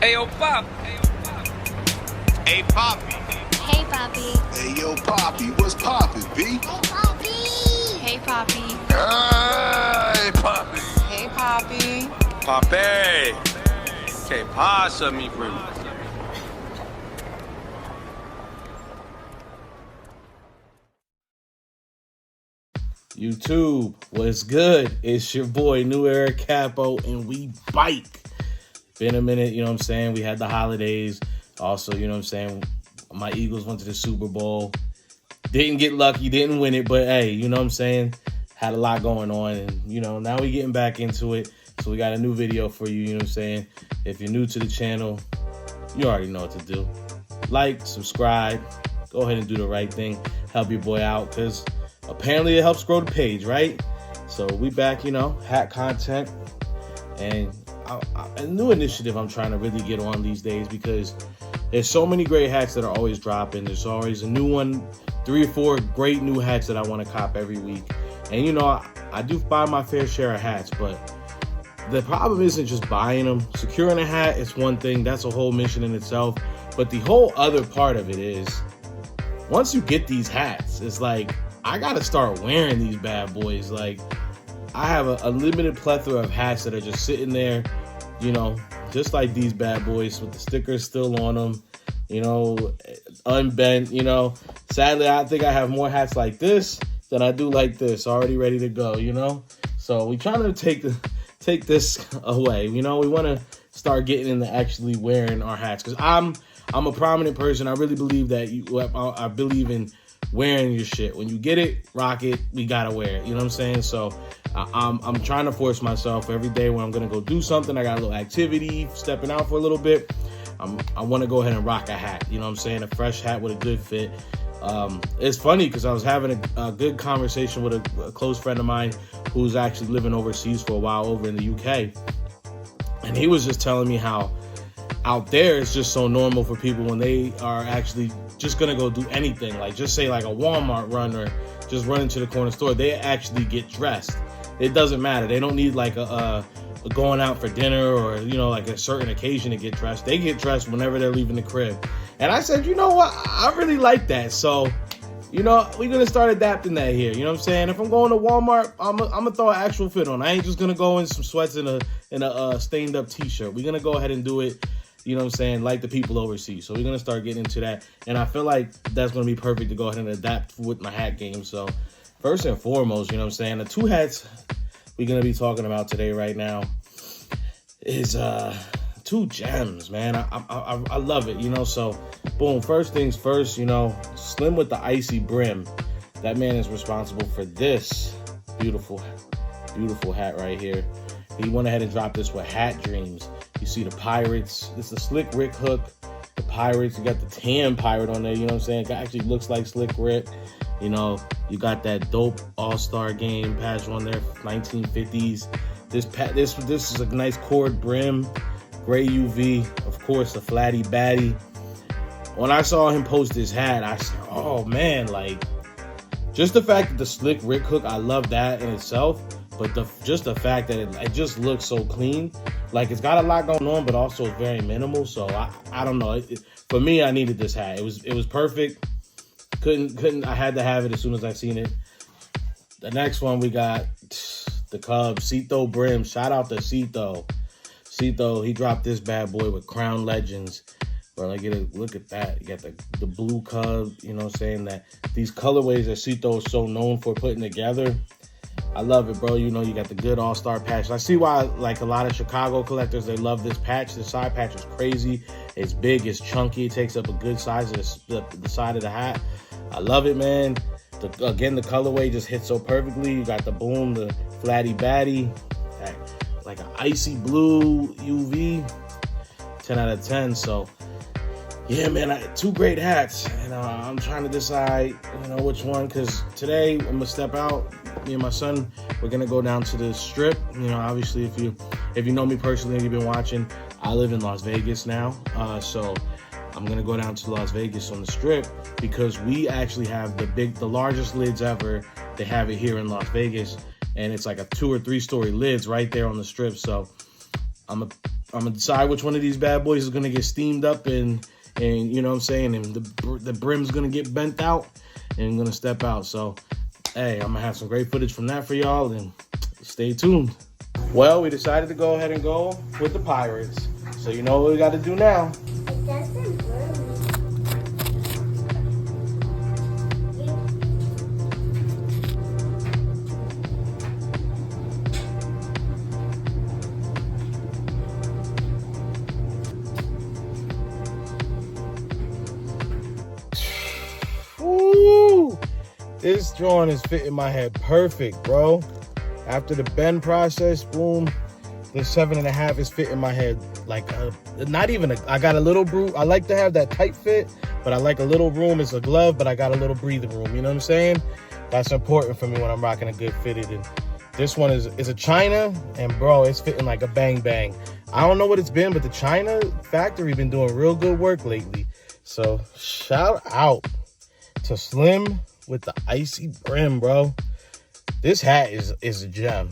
Ayo, Pop. Hey, Poppy. Hey, Poppy. Hey, yo, Poppy. What's poppin', B? Hey, Poppy. Hey, Poppy. Hey, Poppy. Hey, Poppy. Papi. Que pasa, mi bro? YouTube, what's good? It's your boy, New Era Capo, and we bike. Been a minute, you know what I'm saying? We had the holidays. Also, you know what I'm saying? My Eagles went to the Super Bowl. Didn't get lucky, didn't win it, but hey, you know what I'm saying? Had a lot going on, and, you know, now we getting back into it. So we got a new video for you, you know what I'm saying? If you're new to the channel, you already know what to do. Like, subscribe, go ahead and do the right thing. Help your boy out, because apparently it helps grow the page, right? So we back, you know, hat content, and a new initiative I'm trying to really get on these days, because there's so many great hats that are always dropping. There's always a new one, 3 or 4 great new hats that I want to cop every week. And, you know, I do buy my fair share of hats, but the problem isn't just buying them. Securing a hat is one thing. That's a whole mission in itself. But the whole other part of it is, once you get these hats, it's like, I got to start wearing these bad boys. Like, I have a limited plethora of hats that are just sitting there, you know, just like these bad boys with the stickers still on them, you know, unbent, you know. Sadly, I think I have more hats like this than I do like this, already ready to go, you know. So we trying to take this away, you know. We want to start getting into actually wearing our hats, because I'm a prominent person. I really believe that I believe in wearing your shit. When you get it, rock it. We gotta wear it. You know what I'm saying? So I'm trying to force myself every day when I'm gonna go do something. I got a little activity, stepping out for a little bit. I want to go ahead and rock a hat. You know what I'm saying? A fresh hat with a good fit. It's funny because I was having a good conversation with a close friend of mine who's actually living overseas for a while over in the UK, and he was just telling me how out there it's just so normal for people when they are actually just gonna go do anything, like just say like a Walmart run or just run into the corner store, they actually get dressed. It doesn't matter. They don't need like a going out for dinner or, you know, like a certain occasion to get dressed. They get dressed whenever they're leaving the crib. And I said, you know what? I really like that. So, you know, we're going to start adapting that here. You know what I'm saying? If I'm going to Walmart, I'm going to throw an actual fit on. I ain't just going to go in some sweats and a stained up t-shirt. We're going to go ahead and do it, you know what I'm saying, like the people overseas. So we're going to start getting into that. And I feel like that's going to be perfect to go ahead and adapt with my hat game. So first and foremost, you know what I'm saying, the 2 hats we're going to be talking about today right now is 2 gems, man. I love it, you know. So boom, first things first, you know, Slim with the icy brim. That man is responsible for this beautiful hat right here. He went ahead and dropped this with Hat Dreams. You see the pirates. This is the Slick Rick hook. The pirates. You got the tan pirate on there. You know what I'm saying? It actually looks like Slick Rick. You know, you got that dope All-Star Game patch on there, 1950s. This is a nice cord brim, gray UV. Of course, the flatty batty. When I saw him post this hat, I said, oh man, like, just the fact that the Slick Rick hook, I love that in itself. But just the fact that it just looks so clean, like it's got a lot going on, but also it's very minimal. So I don't know. For me, I needed this hat. It was perfect. Couldn't. I had to have it as soon as I seen it. The next one we got the Cubs Cito brim. Shout out to Cito. Cito, he dropped this bad boy with Crown Legends. Bro, I get a look at that. You got the blue Cub. You know what I'm saying? That these colorways that Cito is so known for putting together. I love it, bro. You know, you got the good all-star patch. I see why, like, a lot of Chicago collectors, they love this patch. The side patch is crazy. It's big. It's chunky. It takes up a good size of the side of the hat. I love it, man. Again, the colorway just hits so perfectly. You got the boom, the flatty batty, like an icy blue UV. 10 out of 10. So, yeah, man, 2 great hats. And I'm trying to decide, you know, which one. Because today, I'm going to step out. Me and my son, we're gonna go down to the strip. You know, obviously, if you know me personally and you've been watching, I live in Las Vegas now. So I'm gonna go down to Las Vegas on the strip because we actually have the largest lids ever. They have it here in Las Vegas, and it's like a 2 or 3 story lids right there on the strip. So I'm I'm gonna decide which one of these bad boys is gonna get steamed up and you know what I'm saying, and the brim's gonna get bent out and gonna step out. So, hey, I'm gonna have some great footage from that for y'all, and stay tuned. Well, we decided to go ahead and go with the Pirates. So you know what we got to do now. It doesn't burn. Woo! This drawing is fitting my head perfect, bro. After the bend process, boom, the 7.5 is fitting my head like I got a little room. I like to have that tight fit, but I like a little room. It's a glove, but I got a little breathing room. You know what I'm saying? That's important for me when I'm rocking a good fitted. And this one is a China, and bro, it's fitting like a bang bang. I don't know what it's been, but the China factory been doing real good work lately. So shout out to Slim with the icy brim, bro. This hat is a gem.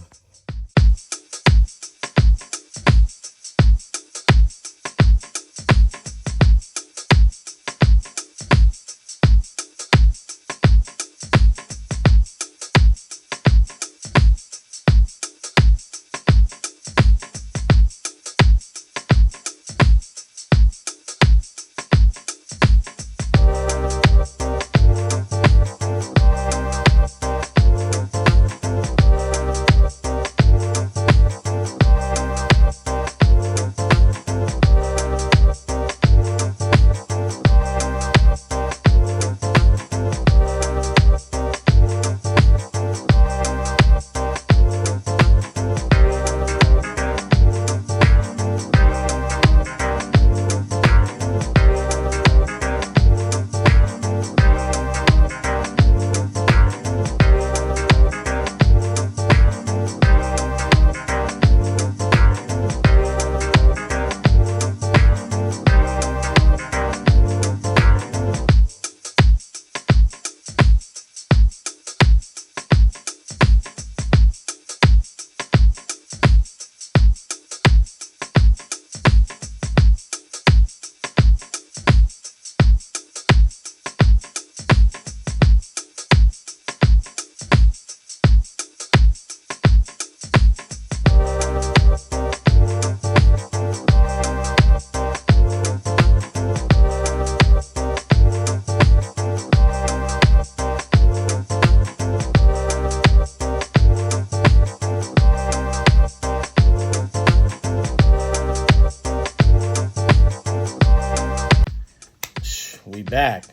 We back.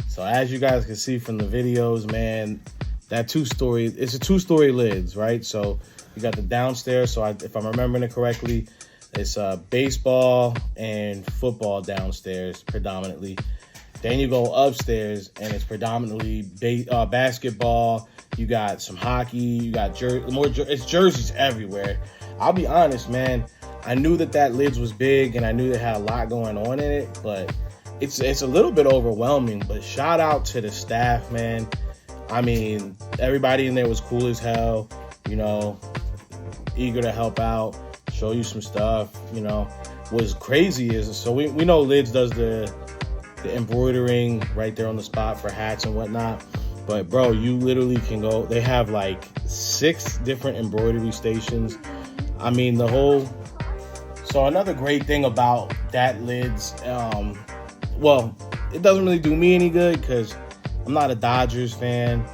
So as you guys can see from the videos, man, that it's a two-story lids, right? So you got the downstairs. So if I'm remembering it correctly, it's baseball and football downstairs predominantly. Then you go upstairs and it's predominantly basketball. You got some hockey. You got it's jerseys everywhere. I'll be honest, man. I knew that lids was big and I knew they had a lot going on in it, but it's a little bit overwhelming. But shout out to the staff, man. I mean, everybody in there was cool as hell, you know, eager to help out, show you some stuff, you know. What's crazy is, so we know Lids does the embroidering right there on the spot for hats and whatnot. But bro, you literally can go, they have like 6 different embroidery stations. I mean, so another great thing about that Lids, well, it doesn't really do me any good because I'm not a Dodgers fan.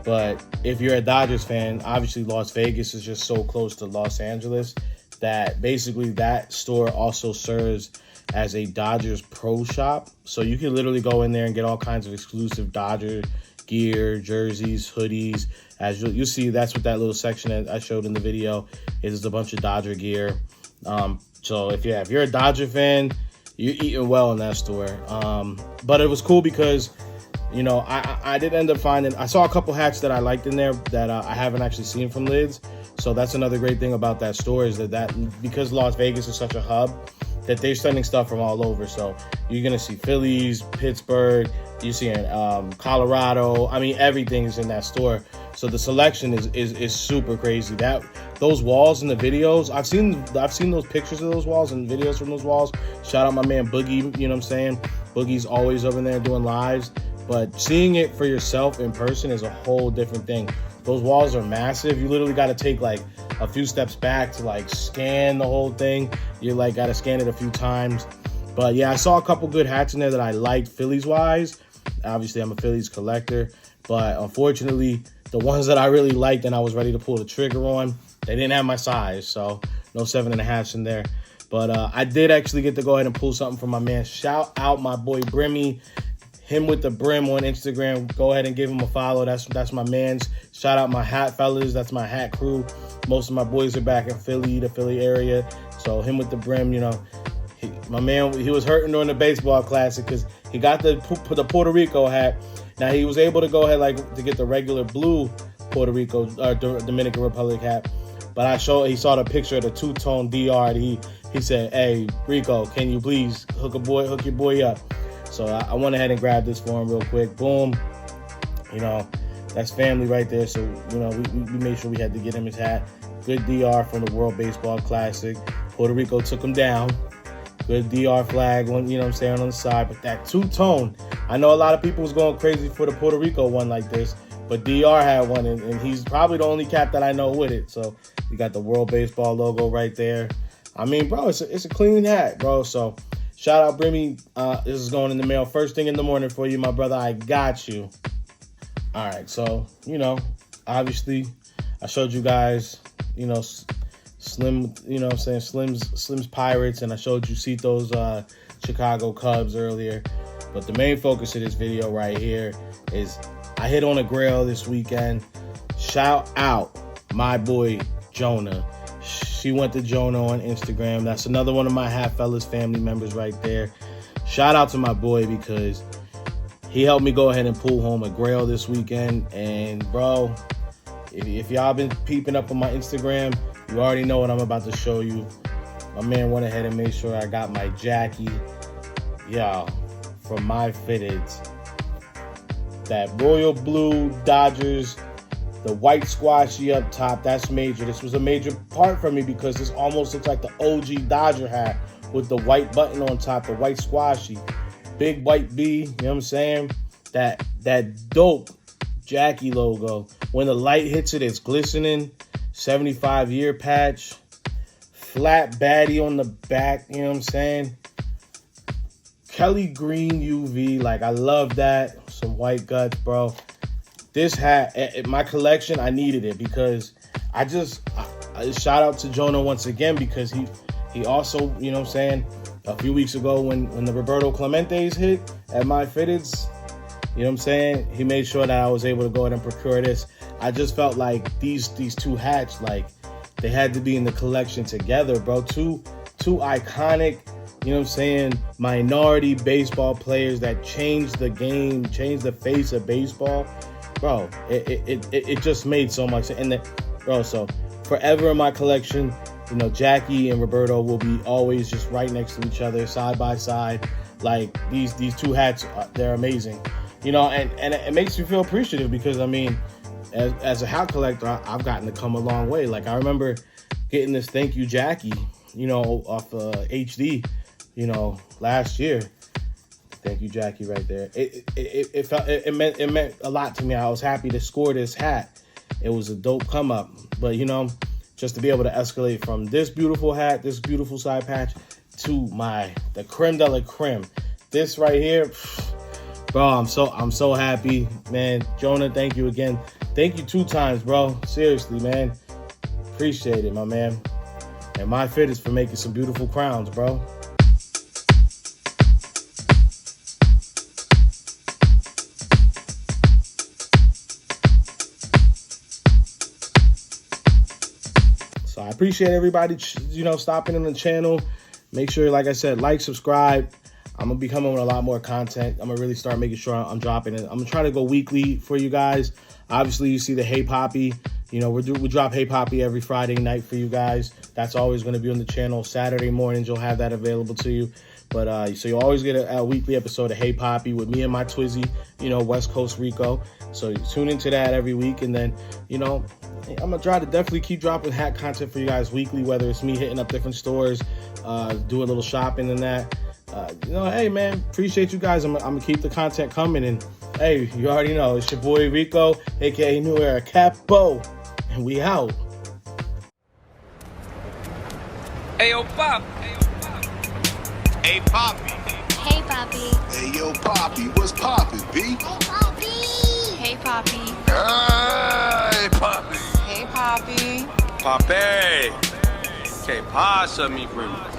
But if you're a Dodgers fan, obviously Las Vegas is just so close to Los Angeles that basically that store also serves as a Dodgers pro shop. So you can literally go in there and get all kinds of exclusive Dodger gear, jerseys, hoodies. As you'll see, that's what that little section that I showed in the video is, a bunch of Dodger gear. So if you're a Dodger fan, you're eating well in that store. But it was cool because, you know, I did end up finding, I saw a couple hats that I liked in there that I haven't actually seen from Lids. So that's another great thing about that store is that because Las Vegas is such a hub, that they're sending stuff from all over. So you're gonna see Phillies, Pittsburgh, you're seeing Colorado. I mean, everything is in that store. So the selection is super crazy. Those walls in the videos, I've seen those pictures of those walls and videos from those walls. Shout out my man Boogie, you know what I'm saying? Boogie's always over there doing lives. But seeing it for yourself in person is a whole different thing. Those walls are massive. You literally got to take like a few steps back to like scan the whole thing. You like got to scan it a few times. But yeah, I saw a couple good hats in there that I liked Phillies wise. Obviously, I'm a Phillies collector. But unfortunately, the ones that I really liked and I was ready to pull the trigger on, they didn't have my size. So no 7.5s in there. But I did actually get to go ahead and pull something from my man. Shout out my boy Brimmy. Him with the Brim on Instagram. Go ahead and give him a follow. That's my man's. Shout out my hat fellas. That's my hat crew. Most of my boys are back in Philly, the Philly area. So him with the Brim, you know, my man, he was hurting during the baseball classic because he got the Puerto Rico hat. Now he was able to go ahead to get the regular blue Puerto Rico Dominican Republic hat. But he saw the picture of the two-tone DR. And he said, "Hey Rico, can you please hook your boy up?" So I went ahead and grabbed this for him real quick. Boom. You know, that's family right there. So, you know, we made sure we had to get him his hat. Good DR from the World Baseball Classic. Puerto Rico took him down. Good DR flag, on, you know what I'm saying, on the side. But that two-tone, I know a lot of people was going crazy for the Puerto Rico one like this. But DR had one, and he's probably the only cap that I know with it. So you got the World Baseball logo right there. I mean, bro, it's a clean hat, bro. So shout out, Brimmy. This is going in the mail first thing in the morning for you, my brother. I got you. All right, so, you know, obviously, I showed you guys, you know, Slim, you know what I'm saying, Slim's Pirates, and I showed you Cito's Chicago Cubs earlier. But the main focus of this video right here is I hit on a grail this weekend. Shout out my boy, Jonah. She went to Jonah on Instagram. That's another one of my Hat Fellas family members right there. Shout out to my boy because he helped me go ahead and pull home a grail this weekend. And, bro, if y'all been peeping up on my Instagram, you already know what I'm about to show you. My man went ahead and made sure I got my Jackie, y'all, from MyFitteds. That royal blue Dodgers, the white squashy up top, that's major. This was a major part for me because this almost looks like the OG Dodger hat with the white button on top, the white squashy. Big white B, you know what I'm saying? That dope Jackie logo. When the light hits it, it's glistening. 75-year patch. Flat baddie on the back, you know what I'm saying? Kelly green UV, like I love that. Some white guts, bro. This hat, in my collection, I needed it because I shout out to Jonah once again because he also, you know what I'm saying, a few weeks ago when the Roberto Clemente's hit at MyFitteds, you know what I'm saying, he made sure that I was able to go ahead and procure this. I just felt like these two hats, like, they had to be in the collection together, bro. Two iconic, you know what I'm saying, minority baseball players that changed the game, changed the face of baseball. Bro, it just made so much sense. And bro, so forever in my collection, you know, Jackie and Roberto will be always just right next to each other, side by side. Like these two hats, they're amazing. You know, and it makes me feel appreciative because I mean, as a hat collector, I've gotten to come a long way. Like I remember getting this Thank You Jackie, you know, off HD, you know, last year. Thank you, Jackie, right there. It meant a lot to me. I was happy to score this hat. It was a dope come up. But you know, just to be able to escalate from this beautiful hat, this beautiful side patch, to the creme de la creme. This right here, bro, I'm so happy, man. Jonah, thank you again. Thank you 2 times, bro. Seriously, man. Appreciate it, my man. And MyFitteds for making some beautiful crowns, bro. So I appreciate everybody, you know, stopping in the channel. Make sure, like I said, like, subscribe. I'm going to be coming with a lot more content. I'm going to really start making sure I'm dropping it. I'm going to try to go weekly for you guys. Obviously, you see the Hey Poppy, You know, we drop Hey Poppy every Friday night for you guys. That's always going to be on the channel. Saturday mornings, you'll have that available to you. But so you'll always get a weekly episode of Hey Poppy with me and my Twizzy, you know, West Coast Rico. So you tune into that every week. And then, you know, I'm going to try to definitely keep dropping hat content for you guys weekly, whether it's me hitting up different stores, do a little shopping and that. You know, hey, man, appreciate you guys. I'm going to keep the content coming. And, hey, you already know, it's your boy Rico, a.k.a. New Era Capo. And we out. Hey, yo, Pop. Hey, Poppy. Hey, Poppy. Hey, yo, Poppy, what's poppin', B? Hey, Poppy. Hey, Poppy. Hey, Poppy. Hey, Poppy. Papi. Que pasa, mi primo?